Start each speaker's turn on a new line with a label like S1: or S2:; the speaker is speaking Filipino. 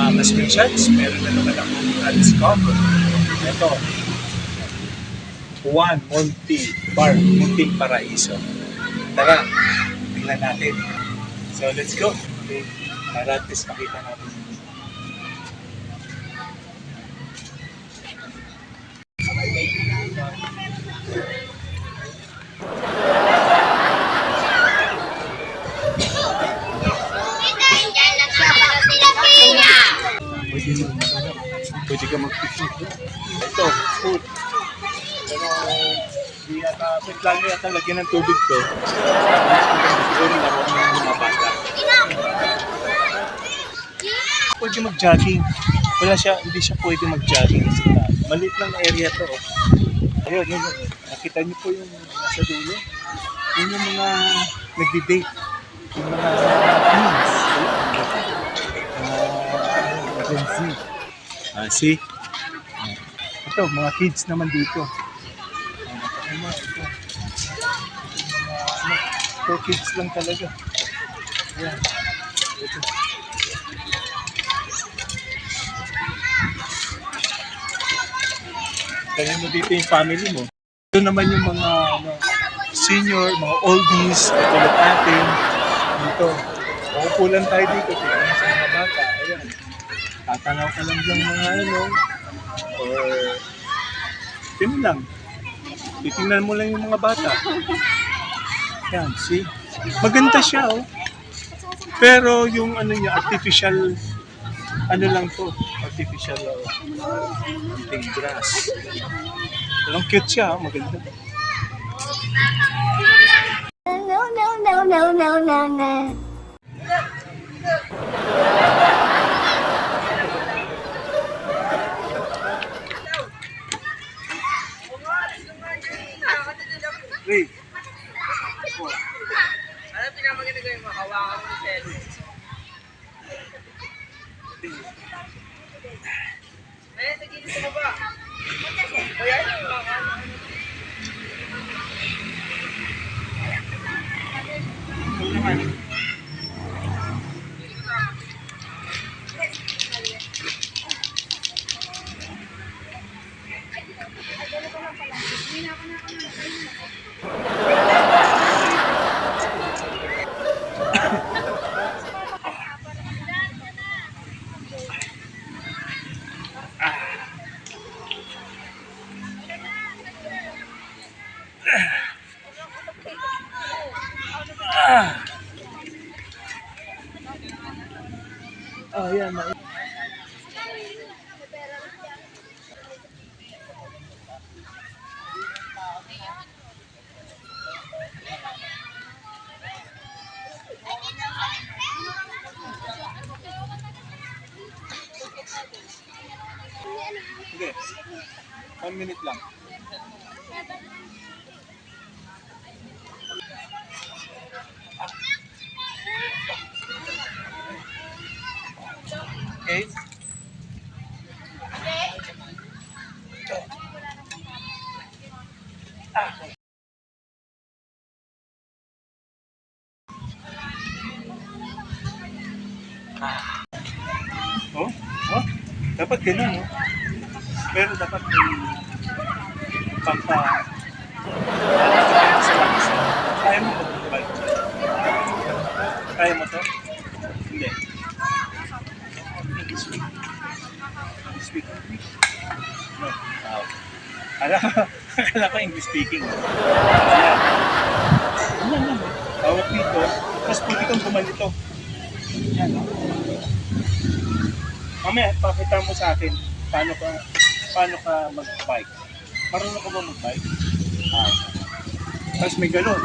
S1: mga screenshots, meron na naman ako na-discover. Ito, Juan Munting Paraiso. Tara, tingnan natin. So let's go. Okay. Para at least makita natin. Pwede ka mag-picnic. Ito, food. Pero, di yata, may plano yata lagyan ng tubig to. Siguro laro ng mga bata. Pwede mag-jogging. Hindi siya pwede mag-jogging kasi maliit lang na area to. Ayun, yun. Nakita niyo po yung nasa dulo. Yun yung mga nagdi-date. Yung mga teens. Gen Z. See? Ito, mga kids naman dito. Ito, kids lang talaga. Ayan. Ito. Kaya mo dito yung family mo. Ito naman yung mga senior, mga oldies, katulad natin. Dito. Makukulan tayo dito. Tingnan sa mga bata. Ayan. Tatanaw ka lang ng mga or yun lang. Titingnan mo lang yung mga bata. Yan, see? Maganda siya, oh. Pero yung niya, artificial, lang to. Artificial, hunting grass. Pero cute siya, maganda.
S2: No.
S1: Wait.
S3: Ano pinamaganda ko yung hawakan mo ng cellphone? Ayun, sa gilid sa baba. Ayan, hawakan.
S1: Ito naman. Oh, yan. Hindi. 1 minute lang. Okay. Oh? Dapat ganun, oh. Pero dapat may pampa sa lakas. Kaya mo mag-bike? Kaya mo to? Hindi. Speak English? No. Akala ko English speaking. Ayan. Hawak dito. Tapos pwede kang bumalito. Yan, oh. Mamaya, pakita mo sa akin paano ka mag-bike. Marunong ka ba mag-bike? Tapos may galon.